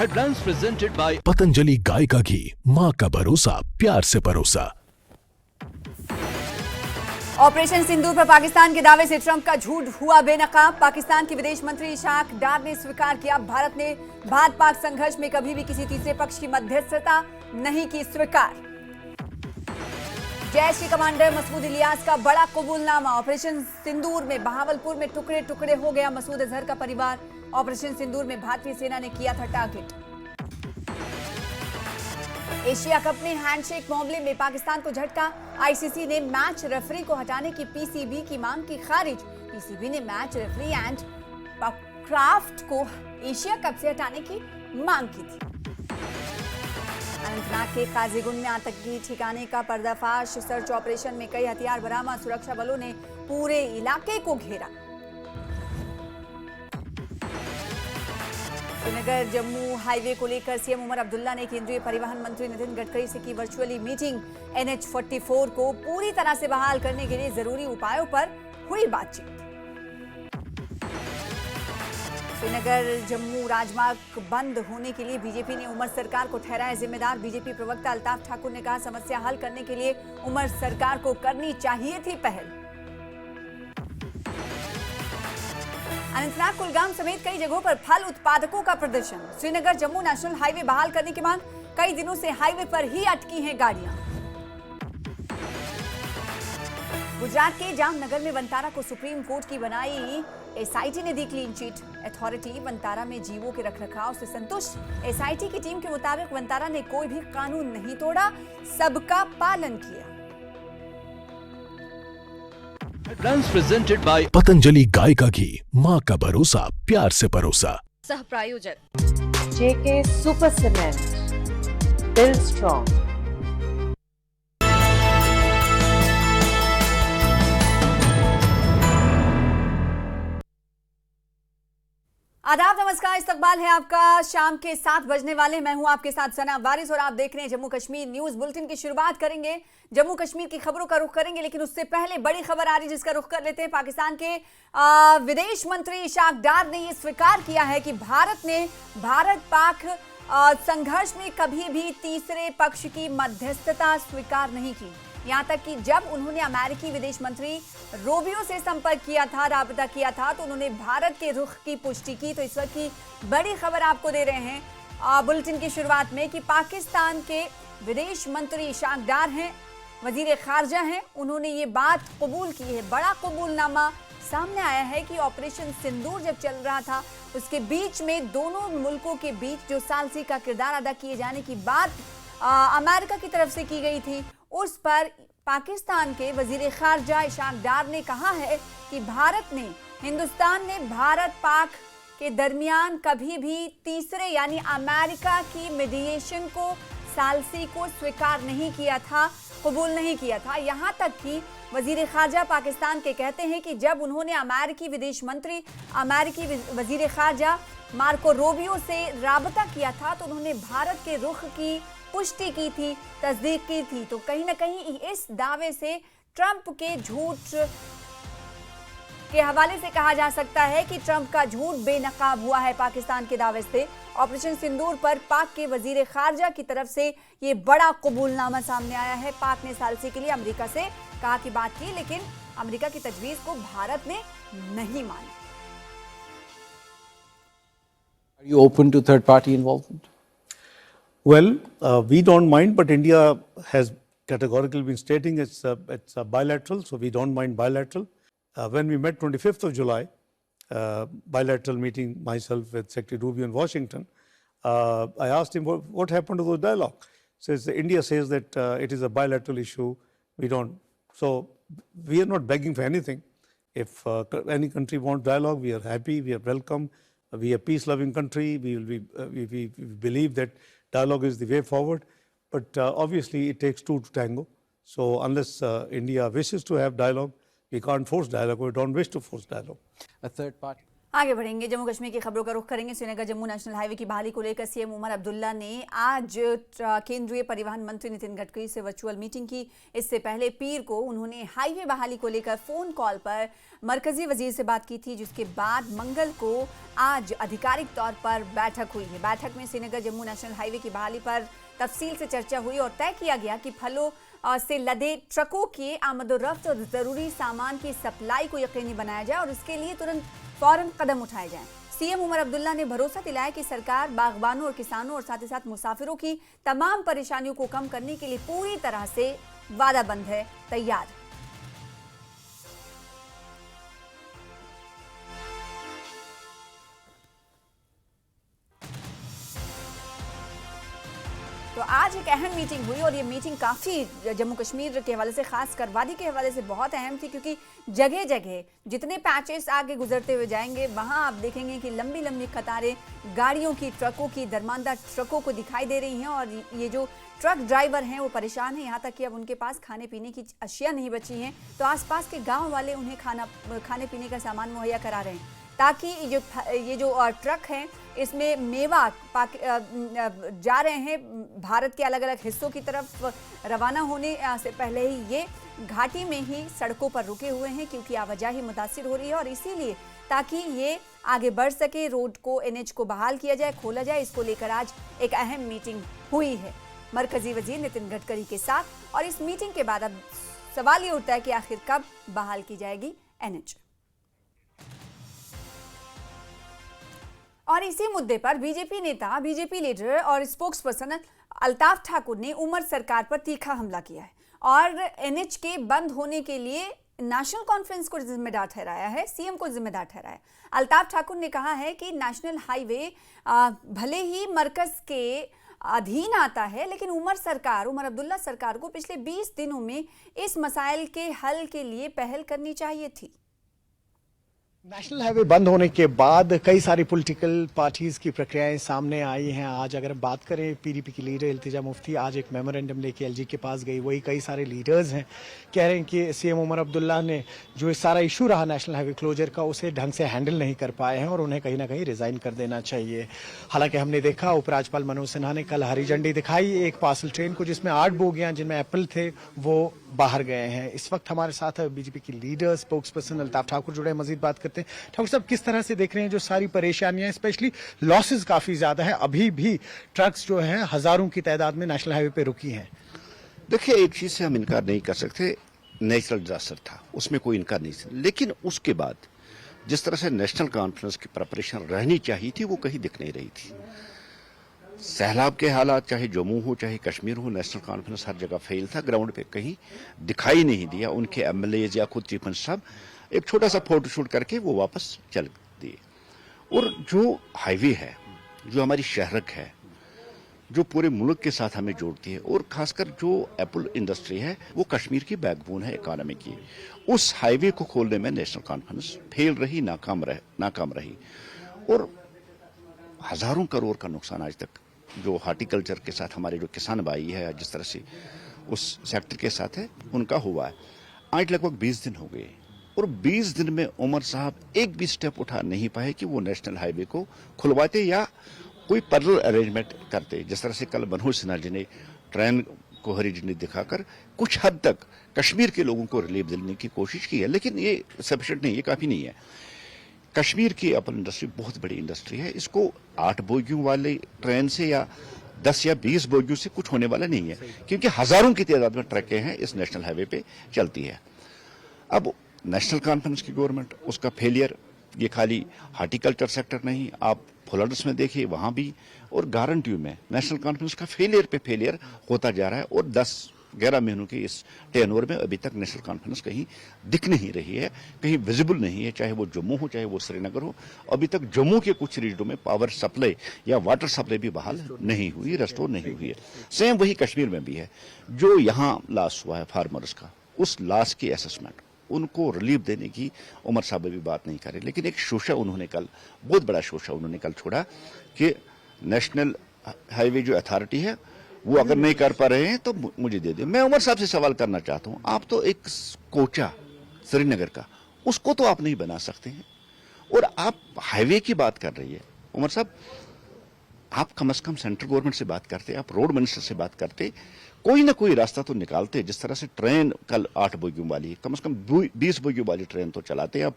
Headlines presented by Patanjali गाय का घी, माँ का भरोसा, प्यार से परोसा। ऑपरेशन सिंदूर पर पाकिस्तान के दावे से ट्रंप का झूठ हुआ बेनकाब। पाकिस्तान के विदेश मंत्री इशाक डार ने स्वीकार किया, भारत ने भारत पाक संघर्ष में कभी भी किसी तीसरे पक्ष की मध्यस्थता नहीं की स्वीकार। जैश के कमांडर मसूद इलियास का बड़ा कबूलनामा। ऑपरेशन सिंदूर में बहावलपुर में टुकड़े टुकड़े हो गया मसूद अजहर का परिवार। ऑपरेशन सिंदूर में भारतीय सेना ने किया था टारगेट। एशिया कप में हैंडशेक मामले में पाकिस्तान को झटका। आईसीसी ने मैच रेफरी को हटाने की पीसीबी की मांग की खारिज। पीसीबी ने मैच रेफरी एंड क्राफ्ट को एशिया कप से हटाने की मांग की थी। अनंतनाग के काजीगुंड में आतंकी ठिकाने का पर्दाफाश। सर्च ऑपरेशन में कई हथियार बरामद। सुरक्षा बलों ने पूरे इलाके को घेरा। श्रीनगर जम्मू हाईवे को लेकर सीएम उमर अब्दुल्ला ने केंद्रीय परिवहन मंत्री नितिन गडकरी से की वर्चुअली मीटिंग। NH-44 को पूरी तरह से बहाल करने के लिए जरूरी उपायों पर हुई बातचीत। श्रीनगर जम्मू राजमार्ग बंद होने के लिए बीजेपी ने उमर सरकार को ठहराया जिम्मेदार। बीजेपी प्रवक्ता अल्ताफ ठाकुर ने कहा, समस्या हल करने के लिए उमर सरकार को करनी चाहिए थी पहल। अनंतनाग कुलगाम समेत कई जगहों पर फल उत्पादकों का प्रदर्शन। श्रीनगर जम्मू नेशनल हाईवे बहाल करने की मांग। कई दिनों से हाईवे पर ही अटकी हैं गाड़ियां। गुजरात के जामनगर में वंतारा को सुप्रीम कोर्ट की बनाई एसआईटी ने दी क्लीन चिट। अथॉरिटी वंतारा में जीवों के रखरखाव से संतुष्ट। एसआईटी की टीम के मुताबिक वंतारा ने कोई भी कानून नहीं तोड़ा, सबका पालन किया। Headlines presented by पतंजलि गाय का घी, माँ का भरोसा, प्यार से परोसा। सह प्रायोजक JK super cement, build strong. आदाब, नमस्कार, इस्तकबाल है आपका। शाम के 7 बजने वाले, मैं हूं आपके साथ सना वारिस और आप देख रहे हैं जम्मू कश्मीर न्यूज बुलेटिन की शुरुआत करेंगे। जम्मू कश्मीर की खबरों का रुख करेंगे, लेकिन उससे पहले बड़ी खबर आ रही है जिसका रुख कर लेते हैं। पाकिस्तान के विदेश मंत्री इशाक डार ने यह स्वीकार किया है कि भारत ने भारत पाक संघर्ष में कभी भी तीसरे पक्ष की मध्यस्थता स्वीकार नहीं की। यहाँ तक कि जब उन्होंने अमेरिकी विदेश मंत्री रूबियो से संपर्क किया था, राबता किया था, तो उन्होंने भारत के रुख की पुष्टि की। तो इस वक्त की बड़ी खबर आपको दे रहे हैं बुलेटिन की शुरुआत में कि पाकिस्तान के विदेश मंत्री इशाक डार हैं, वजीर खारजा हैं, उन्होंने ये बात कबूल की है। बड़ा कबूलनामा सामने आया है कि ऑपरेशन सिंदूर जब चल रहा था उसके बीच में दोनों मुल्कों के बीच जो सालसी का किरदार अदा किए जाने की बात अमेरिका की तरफ से की गई थी, उस पर पाकिस्तान के वजीर खारजा इशाक डार ने कहा है कि हिंदुस्तान ने भारत पाक के दरमियान कभी भी तीसरे यानी अमेरिका की मीडिएशन को, सालसी को स्वीकार नहीं किया था, कबूल नहीं किया था। यहाँ तक कि वजीर खारजा पाकिस्तान के कहते हैं कि जब उन्होंने अमेरिकी विदेश मंत्री, अमेरिकी वजीर खारजा मार्को रूबियो से राबता किया था, तो उन्होंने भारत के रुख की पुष्टि की थी, तस्दीक की थी। तो कहीं ना कहीं इस दावे से ट्रंप के झूठ के हवाले से कहा जा सकता है कि ट्रंप का झूठ बेनकाब हुआ है पाकिस्तान के दावे से। ऑपरेशन सिंदूर पर पाक के वजीर खारजा की तरफ से ये बड़ा कबूलनामा सामने आया है। पाक ने सालसी के लिए अमेरिका से कहा की बात की, लेकिन अमेरिका की तजवीज को भारत ने नहीं माना। Are you open to third party involvement? Well, we don't mind, but India has categorically been stating it's a bilateral, so we don't mind bilateral. When we met 25th of July, bilateral meeting myself with Secretary Rubio in Washington, I asked him what happened to those dialogue. Says India says that it is a bilateral issue. We don't. So we are not begging for anything. If any country wants dialogue, we are happy. We are welcome. We are a peace-loving country. We will be. We believe that dialogue is the way forward. But obviously, it takes two to tango. So unless India wishes to have dialogue, we can't force dialogue. We don't wish to force dialogue. A third party? आगे बढ़ेंगे। जम्मू कश्मीर की खबरों का रुख करेंगे। Srinagar Jammu national highway की बहाली को लेकर सीएम उमर अब्दुल्ला ने आज केंद्रीय परिवहन मंत्री नितिन गडकरी से वर्चुअल मीटिंग की। इससे पहले पीर को उन्होंने हाईवे बहाली को लेकर फोन कॉल पर मरकजी वजीर से बात की थी, जिसके बाद मंगल को आज आधिकारिक तौर पर बैठक हुई है। बैठक में श्रीनगर जम्मू नेशनल हाईवे की बहाली पर तफसील से चर्चा हुई और तय किया गया कि फलों से लदे ट्रकों की आमदोरफ्त और जरूरी सामान की सप्लाई को यकीनी बनाया जाए और इसके लिए तुरंत फौरन कदम उठाए जाएं। सीएम उमर अब्दुल्ला ने भरोसा दिलाया कि सरकार बागबानों और किसानों और साथ ही साथ मुसाफिरों की तमाम परेशानियों को कम करने के लिए पूरी तरह से वादाबंद है, तैयार। तो आज एक अहम मीटिंग हुई और ये मीटिंग काफ़ी जम्मू कश्मीर के हवाले से, खासकर वादी के हवाले से बहुत अहम थी, क्योंकि जगह जगह जितने पैचेस आगे गुजरते हुए जाएंगे वहां आप देखेंगे कि लंबी लंबी कतारें गाड़ियों की, ट्रकों की, दरमानदार ट्रकों को दिखाई दे रही हैं और ये जो ट्रक ड्राइवर हैं वो परेशान हैं, यहाँ तक कि अब उनके पास खाने पीने की अशिया नहीं बची हैं। तो आसपास के गाँव वाले उन्हें खाने पीने का सामान मुहैया करा रहे हैं ताकि ये जो ट्रक हैं इसमें मेवा जा रहे हैं भारत के अलग अलग हिस्सों की तरफ रवाना होने से पहले ही ये घाटी में ही सड़कों पर रुके हुए हैं, क्योंकि आवाजाही मुतासिर हो रही है और इसीलिए ताकि ये आगे बढ़ सके, रोड को, एनएच को बहाल किया जाए, खोला जाए, इसको लेकर आज एक अहम मीटिंग हुई है मरकजी वजीर नितिन गडकरी के साथ। और इस मीटिंग के बाद अब सवाल ये उठता है कि आखिर कब बहाल की जाएगी एनएच। और इसी मुद्दे पर बीजेपी नेता, बीजेपी लीडर और स्पोक्स पर्सन अल्ताफ ठाकुर ने उमर सरकार पर तीखा हमला किया है और एनएच के बंद होने के लिए नेशनल कॉन्फ्रेंस को जिम्मेदार ठहराया है, सीएम को जिम्मेदार ठहराया है। अल्ताफ ठाकुर ने कहा है कि नेशनल हाईवे भले ही मरकज के अधीन आता है, लेकिन उमर अब्दुल्ला सरकार को पिछले 20 दिनों में इस मसाइल के हल के लिए पहल करनी चाहिए थी। नेशनल हाईवे बंद होने के बाद कई सारी पॉलिटिकल पार्टीज की प्रक्रियाएं सामने आई हैं। आज अगर बात करें पीडीपी की लीडर इल्तिजा मुफ्ती आज एक मेमोरेंडम लेके एलजी के पास गई, वही कई सारे लीडर्स हैं कह रहे हैं कि सीएम उमर अब्दुल्ला ने जो ये सारा इशू रहा नेशनल हाईवे क्लोजर का उसे ढंग से हैंडल नहीं कर पाए हैं और उन्हें कहीं ना कहीं रिजाइन कर देना चाहिए। हालांकि हमने देखा उपराज्यपाल मनोज सिन्हा ने कल हरी झंडी दिखाई एक पार्सल ट्रेन को जिसमें 8 बोगियां जिनमें एप्पल थे वो बाहर गए हैं। इस वक्त हमारे साथ बीजेपी की leader spokes person Altaf Thakur जुड़े, मजीद बात करते हैं। ठाकुर साहब, किस तरह से देख रहे हैं जो सारी परेशानियां, स्पेशली लॉसेस काफी ज्यादा है, अभी भी ट्रक्स जो हैं हजारों की तादाद में नेशनल हाईवे पे रुकी हैं? देखिए, एक चीज से हम इनकार नहीं कर सकते, नेचुरल डिजास्टर था, उसमें कोई इनकार नहीं था, लेकिन उसके बाद जिस तरह से नेशनल कॉन्फ्रेंस की प्रिपरेशन रहनी चाहिए थी वो कहीं दिख नहीं रही थी। सैलाब के हालात चाहे जम्मू हो चाहे कश्मीर हो, नेशनल कॉन्फ्रेंस हर जगह फेल था, ग्राउंड पे कहीं दिखाई नहीं दिया। उनके एमएलए या खुद चीफ मिनिस्टर साहब एक छोटा सा फोटोशूट करके वो वापस चल दिए। और जो हाईवे है, जो हमारी शहरक है, जो पूरे मुल्क के साथ हमें जोड़ती है, और खासकर जो एप्पल इंडस्ट्री है वो कश्मीर की बैकबोन है इकोनॉमी की, उस हाईवे को खोलने में नेशनल कॉन्फ्रेंस फेल रही, नाकाम रही। और हजारों करोड़ का नुकसान आज तक जो हार्टिकल्चर के साथ हमारे जो किसान भाई है, जिस तरह से उस सेक्टर के साथ है, उनका हुआ है। आज लगभग 20 दिन हो गए और 20 दिन में उमर साहब एक भी स्टेप उठा नहीं पाए कि वो नेशनल हाईवे को खुलवाते या कोई पैरेलल अरेंजमेंट करते। जिस तरह से कल मनोज सिन्हा जी ने ट्रेन को हरी झंडी दिखाकर कुछ हद तक कश्मीर के लोगों को रिलीफ देने की कोशिश की है, लेकिन ये सफिशिएंट नहीं है, काफी नहीं है। कश्मीर की एप्पल इंडस्ट्री बहुत बड़ी इंडस्ट्री है, इसको 8 बोगियों वाले ट्रेन से या 10 या 20 बोगियों से कुछ होने वाला नहीं है, क्योंकि हजारों की तादाद में ट्रकें हैं इस नेशनल हाईवे पे चलती है। अब नेशनल कॉन्फ्रेंस की गवर्नमेंट, उसका फेलियर, ये खाली हार्टिकल्चर सेक्टर नहीं, आप फ्लड्स में देखिए वहां भी, और गारंटी में नेशनल कॉन्फ्रेंस का फेलियर पे फेलियर होता जा रहा है। और 10-11 महीनों के इस टेनओवर में अभी तक नेशनल कॉन्फ्रेंस कहीं दिख नहीं रही है, कहीं विजिबल नहीं है, चाहे वो जम्मू हो चाहे वो श्रीनगर हो। अभी तक जम्मू के कुछ रीजनों में पावर सप्लाई या वाटर सप्लाई भी बहाल नहीं हुई, रेस्टोर नहीं हुई है। सेम वही कश्मीर में भी है। जो यहाँ लॉस हुआ है फार्मर्स का, उस लॉस की असेसमेंट, उनको रिलीफ देने की उमर साहब भी बात नहीं करे। लेकिन एक शोशा उन्होंने कल, बहुत बड़ा शोशा उन्होंने कल छोड़ा कि नेशनल हाईवे जो अथॉरिटी है वो अगर नहीं कर पा रहे हैं तो मुझे दे दे। मैं उमर साहब से सवाल करना चाहता हूं, आप तो एक कोचा श्रीनगर का, उसको तो आप नहीं बना सकते हैं, और आप हाईवे की बात कर रही है उमर साहब, आप कम से कम सेंट्रल गवर्नमेंट से बात करते, आप रोड मिनिस्टर से बात करते, कोई ना कोई रास्ता तो निकालते। जिस तरह से ट्रेन कल 8 बोगियों वाली, कम से कम 20 बोगियों वाली ट्रेन तो चलाते। आप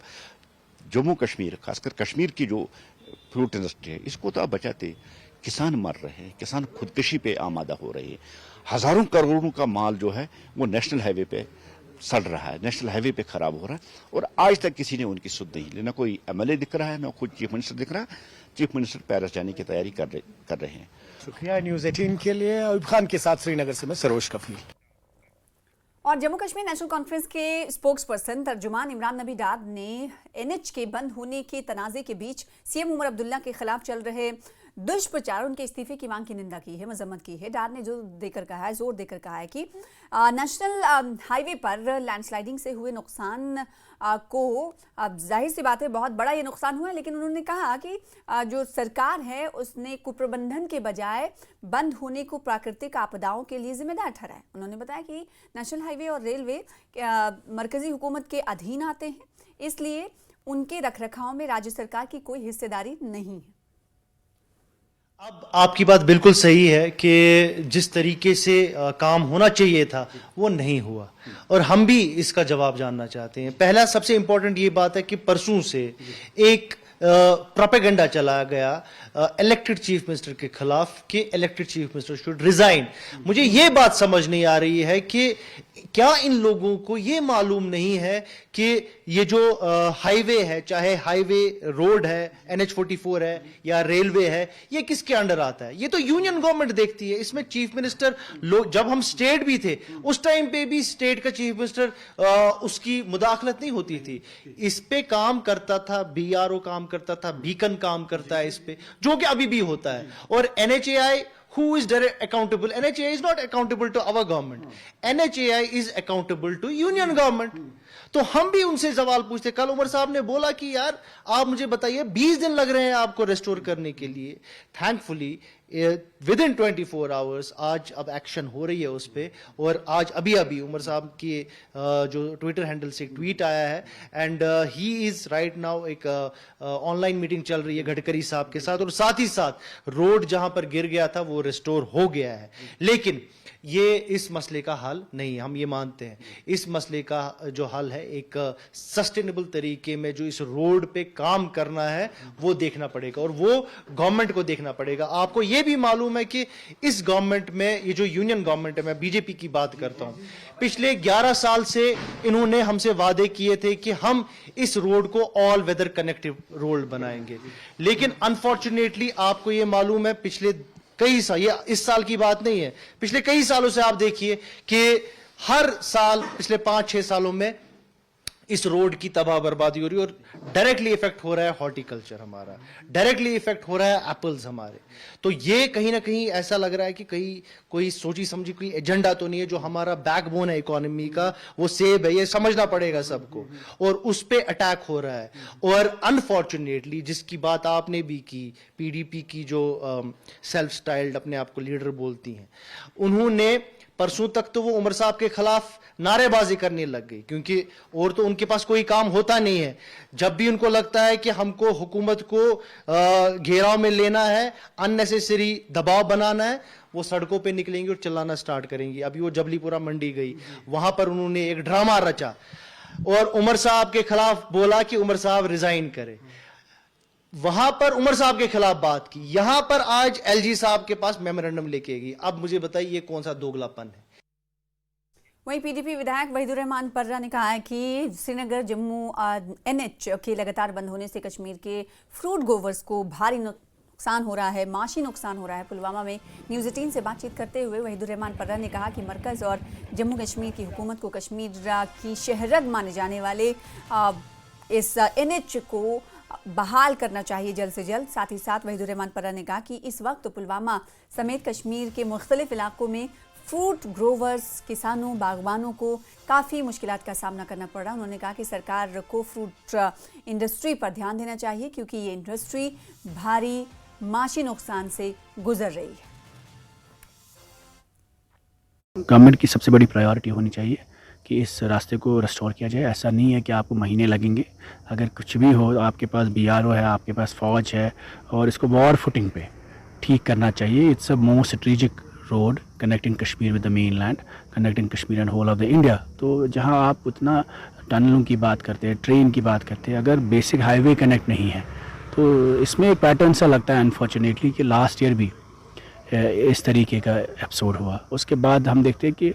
जम्मू कश्मीर, खासकर कश्मीर की जो फ्रूट इंडस्ट्री है, इसको तो आप बचाते। किसान मर रहे हैं, किसान खुदकशी पे आमादा हो रहे हैं, हजारों करोड़ों का माल जो है वो नेशनल हाईवे पे सड़ रहा है, नेशनल हाईवे पे खराब हो रहा है, और आज तक किसी ने उनकी सुध नहीं ली। ना कोई एमएलए दिख रहा है, ना खुद चीफ मिनिस्टर दिख रहा है। चीफ मिनिस्टर पेरिस जाने की तैयारी कर रहे हैं। शुक्रिया न्यूज 18 के लिए। अयूब खान के साथ श्रीनगर से मैं सरोज कफील। और जम्मू कश्मीर नेशनल कॉन्फ्रेंस के स्पोक्स पर्सन तर्जुमान इमरान नबी डार ने एनएच के बंद होने के तनाजे के बीच सीएम उमर अब्दुल्ला के खिलाफ चल रहे दुष्प्रचार, उनके इस्तीफे की मांग की निंदा की है, मजम्मत की है। डार ने जोर देकर कहा है कि नेशनल हाईवे पर लैंडस्लाइडिंग से हुए नुकसान को, अब जाहिर सी बात है बहुत बड़ा ये नुकसान हुआ है, लेकिन उन्होंने कहा कि जो सरकार है उसने कुप्रबंधन के बजाय बंद होने को प्राकृतिक आपदाओं के लिए जिम्मेदार ठहराया। उन्होंने बताया कि नेशनल हाईवे और रेलवे मरकजी हुकूमत के अधीन आते हैं, इसलिए उनके रखरखाव में राज्य सरकार की कोई हिस्सेदारी नहीं है। अब आपकी बात बिल्कुल सही है कि जिस तरीके से काम होना चाहिए था वो नहीं हुआ, और हम भी इसका जवाब जानना चाहते हैं। पहला सबसे इंपॉर्टेंट ये बात है कि परसों से एक प्रोपेगेंडा चलाया गया इलेक्टेड चीफ मिनिस्टर के खिलाफ कि elected chief minister should resign. मुझे ये बात समझ नहीं आ रही है कि क्या इन लोगों को ये मालूम नहीं है कि ये जो हाईवे है, चाहे हाईवे रोड है, NH-44 है या रेलवे है, ये किसके अंडर आता है? ये तो यूनियन गवर्नमेंट देखती है। इसमें चीफ मिनिस्टर लोग, जब हम स्टेट भी थे उस टाइम पे भी स्टेट का चीफ मिनिस्टर उसकी मुदाखलत नहीं होती थी। इस पे काम करता था BRO, काम करता था बीकन, काम करता है इस पे, जो कि अभी भी होता है। और NHAI, who is direct accountable? NHAI is not accountable to our government. NHAI is accountable to union government. तो हम भी उनसे सवाल पूछते। कल उमर साहब ने बोला कि यार आप मुझे बताइए 20 दिन लग रहे हैं आपको रेस्टोर करने के लिए। थैंकफुली विद इन 24 आवर्स आज अब एक्शन हो रही है उस पर। और आज अभी अभी उमर साहब की जो ट्विटर हैंडल से एक ट्वीट आया है, and he is right now, एक ऑनलाइन मीटिंग चल रही है गडकरी साहब के साथ, और साथ ही साथ रोड जहां पर गिर गया था वो रिस्टोर हो गया है। लेकिन ये इस मसले का हल नहीं, हम ये मानते हैं। इस मसले का जो हल है एक सस्टेनेबल तरीके में जो इस रोड पे काम करना है वो देखना पड़ेगा, और वो गवर्नमेंट को देखना पड़ेगा। आपको ये भी मालूम है कि इस गवर्नमेंट में, ये जो यूनियन गवर्नमेंट है, मैं बीजेपी की बात करता हूं, पिछले 11 साल से इन्होंने हमसे वादे किए थे कि हम इस रोड को ऑल वेदर कनेक्टिव रोड बनाएंगे। लेकिन अनफॉर्चुनेटली आपको ये मालूम है पिछले कई साल, ये इस साल की बात नहीं है, पिछले कई सालों से आप देखिए कि हर साल पिछले 5-6 सालों में इस रोड की तबाह बर्बादी हो रही है, और डायरेक्टली इफेक्ट हो रहा है हॉर्टिकल्चर हमारा, डायरेक्टली इफेक्ट हो रहा है एप्पल्स हमारे। तो ये कहीं ना कहीं ऐसा लग रहा है कि कहीं कोई सोची समझी कोई एजेंडा तो नहीं है। जो हमारा बैकबोन है इकोनॉमी का वो सेब है, ये समझना पड़ेगा सबको, और उस पे अटैक हो रहा है। और अनफॉर्चुनेटली जिसकी बात आपने भी की, PDP की जो सेल्फ स्टाइल्ड अपने आप को लीडर बोलती हैं, उन्होंने परसों तक तो वो उमर साहब के खिलाफ नारेबाजी करने लग गई, क्योंकि और तो उनके पास कोई काम होता नहीं है। जब भी उनको लगता है कि हमको हुकूमत को घेराव में लेना है, अननेसेसरी दबाव बनाना है, वो सड़कों पे निकलेंगे और चिल्लाना स्टार्ट करेंगी। अभी वो जबलीपुरा मंडी गई, वहां पर उन्होंने एक ड्रामा रचा और उमर साहब के खिलाफ बोला कि उमर साहब रिजाइन करें। वहां पर उमर साहब के खिलाफ बात की, यहां पर आज LG साहब के पास मेमोरेंडम लेके गई। अब मुझे बताइए ये कौन सा दोगलापन है? वहीं PDP विधायक वहीदुर रहमान पर्रा ने कहा है कि श्रीनगर जम्मू NH के लगातार बंद होने से कश्मीर के फ्रूट ग्रोवर्स को भारी नुकसान हो रहा है, माशी नुकसान हो रहा है। पुलवामा में न्यूज़ 18 से बातचीत करते हुए वहीदुर रहमान पर्रा ने कहा कि मरकज़ और जम्मू कश्मीर की हुकूमत को कश्मीर की शहरत माने जाने वाले इस NH को बहाल करना चाहिए जल्द से जल्द। साथ ही साथ वहीदुर रहमान पर्रा ने कहा कि इस वक्त पुलवामा समेत कश्मीर के मुख्तलिफ इलाकों में फ्रूट ग्रोवर्स, किसानों, बागवानों को काफ़ी मुश्किलात का सामना करना पड़ रहा है। उन्होंने कहा कि सरकार को फ्रूट इंडस्ट्री पर ध्यान देना चाहिए, क्योंकि ये इंडस्ट्री भारी माशी नुकसान से गुजर रही है। गवर्नमेंट की सबसे बड़ी प्रायोरिटी होनी चाहिए कि इस रास्ते को रेस्टोर किया जाए। ऐसा नहीं है कि आपको महीने लगेंगे, अगर कुछ भी हो, आपके पास BRO है, आपके पास फ़ौज है, और इसको वॉर फुटिंग पे ठीक करना चाहिए। It's a more strategic road connecting Kashmir with the mainland, connecting Kashmir and whole of the India. तो जहाँ आप उतना टनलों की बात करते हैं, ट्रेन की बात करते हैं, अगर बेसिक हाईवे कनेक्ट नहीं है तो इसमें एक पैटर्न सा लगता है अनफॉर्चुनेटली कि लास्ट ईयर भी इस तरीके का एपिसोड हुआ। उसके बाद हम देखते हैं कि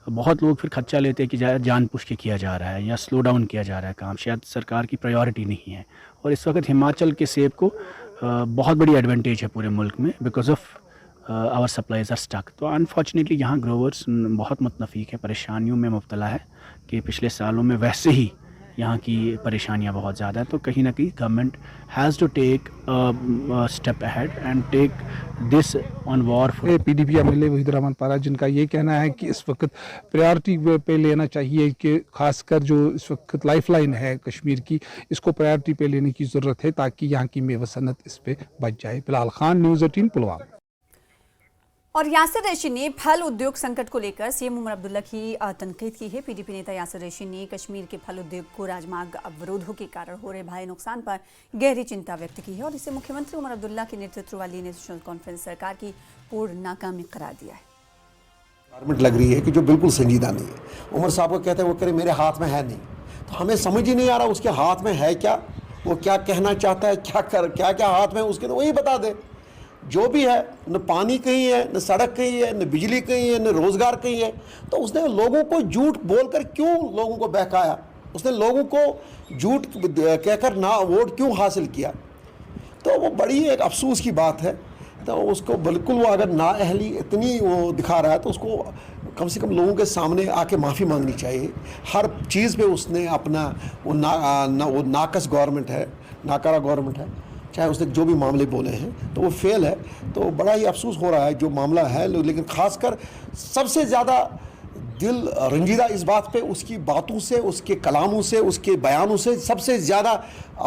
बहुत लोग फिर खर्चा लेते हैं कि जानबूझ के किया जा रहा है या स्लो डाउन किया जा रहा है काम, शायद सरकार की प्रायोरिटी नहीं है। और इस वक्त हिमाचल के सेब को बहुत बड़ी एडवांटेज है पूरे मुल्क में, because of our supplies are stuck. तो अनफॉर्चुनेटली यहाँ ग्रोवर्स बहुत मुतनफ़ीक है, परेशानियों में मुब्तला है कि पिछले सालों में वैसे ही यहाँ की परेशानियाँ बहुत ज़्यादा है। तो कहीं ना कहीं government has to take step ahead and take this on war. PDP MLA Waheed Rahman Para, जिनका ये कहना है कि इस वक्त प्रायोरिटी पे लेना चाहिए कि खासकर जो इस वक्त लाइफलाइन है कश्मीर की, इसको प्रायोरिटी पे लेने की ज़रूरत है ताकि यहाँ की मेवा सनत इस पे बच जाए। बिलाल खान, न्यूज़ 18, पुलवामा। और यासिर रैशी ने फल उद्योग संकट को लेकर सीएम उमर अब्दुल्ला की तनकीद की है। PDP नेता यासिर रैशी ने कश्मीर के फल उद्योग को राजमार्ग अवरोधों के कारण हो रहे भारी नुकसान पर गहरी चिंता व्यक्त की है और इसे मुख्यमंत्री उमर अब्दुल्ला के नेतृत्व वाली नेशनल कॉन्फ्रेंस सरकार की पूर्ण नाकामी करार दिया है। गवर्नमेंट लग रही है कि जो बिल्कुल संजीदा नहीं है। उमर साहब को कहते हैं वो करे, मेरे हाथ में है नहीं, तो हमें समझ ही नहीं आ रहा उसके हाथ में है क्या, वो क्या कहना चाहता है, क्या हाथ में उसके, तो वही बता दे। जो भी है, न पानी कहीं है, न सड़क कहीं है, न बिजली कहीं है, न रोज़गार कहीं है, तो उसने लोगों को झूठ बोलकर क्यों लोगों को बहकाया, उसने लोगों को झूठ कहकर ना वोट क्यों हासिल किया। तो वो बड़ी एक अफसोस की बात है। तो उसको बिल्कुल वो अगर नाअहली इतनी वो दिखा रहा है तो उसको कम से कम लोगों के सामने आके माफ़ी मांगनी चाहिए। हर चीज़ पे उसने अपना वो नाकस गवर्नमेंट है, नाकारा गवर्नमेंट है, चाहे उसने जो भी मामले बोले हैं तो वो फेल है। तो बड़ा ही अफसोस हो रहा है जो मामला है। लेकिन ख़ासकर सबसे ज़्यादा दिल रंजीदा इस बात पे उसकी बातों से, उसके कलामों से, उसके बयानों से सबसे ज़्यादा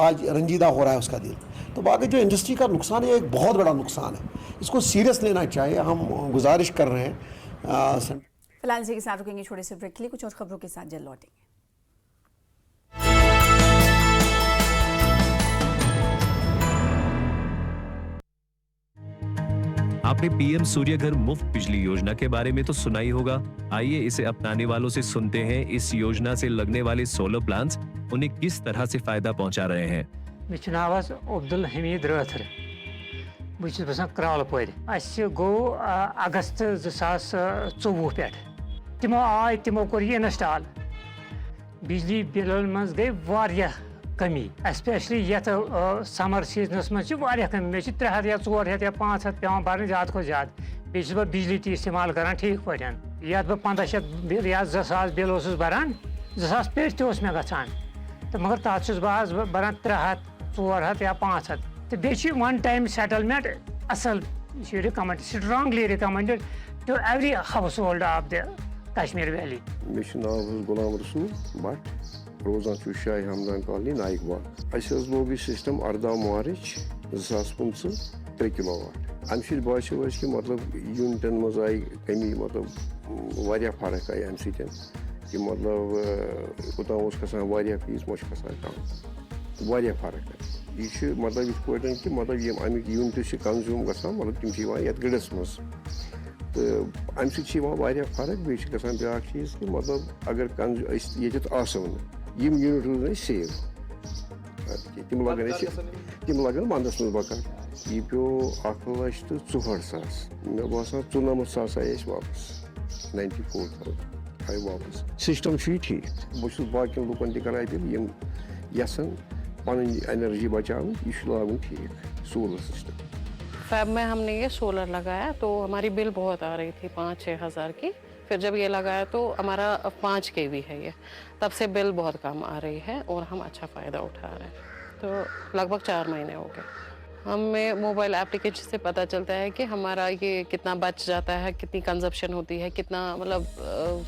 आज रंजीदा हो रहा है उसका दिल। तो बाकी जो इंडस्ट्री का नुकसान है एक बहुत बड़ा नुकसान है, इसको सीरियस लेना चाहिए। हम गुजारिश कर रहे हैं। फिलहाल इसी के साथ रुकेंगे छोटे से ब्रेक के लिए, कुछ और खबरों के साथ जल्द लौटेंगे। आपने PM सूर्यघर मुफ्त बिजली योजना के बारे में तो सुना ही होगा। आइए इसे अपनाने वालों से सुनते हैं इस योजना से लगने वाले सोलर प्लांट्स उन्हें किस तरह से फायदा पहुंचा रहे हैं। मे नाव अब्दुल हमीद राथर, बस बसान क्रालपोर। गो अगस्त 2024 पे तमो आय तमो कोर ये इंस्टॉल। बिजली बिलन मज गई कमी, स्पेशली ये समर सीजनस मज कमी। मे 300 या 400 या 500 पे भरन ज़्यादा खो ज़्यादा। बह बिजली ती इस्तेमाल करान ठीक पे। ये बह 1500 बिल या 2000 बिल भरान, 2000 पे मे गसान, तो मगर तथ बह भरान 300 400 या 500। तो बे वन टाइम सेटलमेंट असल recommend, strongly recommended to every household of the Kashmir valley. मे नाव गुलाम रसूल भट्ट, रोजान शाह हमदान कॉलोनी नाइक बाग। लोग यह सिस्टम 18 मार्च 2015 3 किलोवाट। अमे बासो कि मतलब यूनिटन मज आई कमी, मतलब वारिया फर्क आई अमे कि मतलब कोतान खसान फीस मो खसान कम, वारिया फर्क आई। यह मतलब इत पे कि मतलब अमिक यूनिट कंज्यूम गसान, मतलब तम ये ग्रिडस मज, तो अमे सवारिया फर्क। बे गसान ब्या चीज़ कि मतलब अगर ये यम यूनिट रोजन सेव, तम लगन मंदस मज बकार। यह पे 1,64,000, मे बासान 94,000 आए वापस, 94,000 आए वापस। सिस्टम ठीक। बहुत बाकी लुकन तक अपील यसान पन एनर्जी बचाव, यह लागू ठीक सोलर सिस्टम। फैब में हमने ये सोलर लगाया तो हमारी बिल बहुत आ रही थी 5-6 हज़ार की। फिर जब ये लगाया तो हमारा 5 kV है ये, तब से बिल बहुत कम आ रही है और हम अच्छा फ़ायदा उठा रहे हैं। तो लगभग 4 महीने हो गए। हमें मोबाइल एप्लीकेशन से पता चलता है कि हमारा ये कितना बच जाता है, कितनी कंजप्शन होती है, कितना मतलब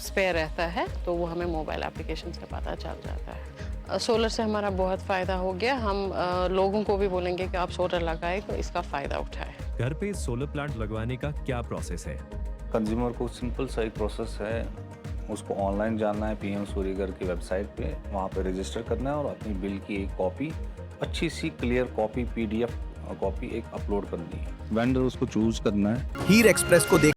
स्पेयर रहता है, तो वो हमें मोबाइल एप्लीकेशन से पता चल जाता है। सोलर से हमारा बहुत फ़ायदा हो गया। हम लोगों को भी बोलेंगे कि आप सोलर लगाएं तो इसका फ़ायदा उठाएं। घर पे सोलर प्लांट लगवाने का क्या प्रोसेस है? कंज्यूमर को सिंपल सा एक प्रोसेस है, उसको ऑनलाइन जानना है पीएम सूर्यघर की वेबसाइट पे, वहाँ पे रजिस्टर करना है और अपनी बिल की एक कॉपी, अच्छी सी क्लियर कॉपी, PDF कॉपी एक अपलोड करनी है। वेंडर उसको चूज करना है। हीर एक्सप्रेस को देख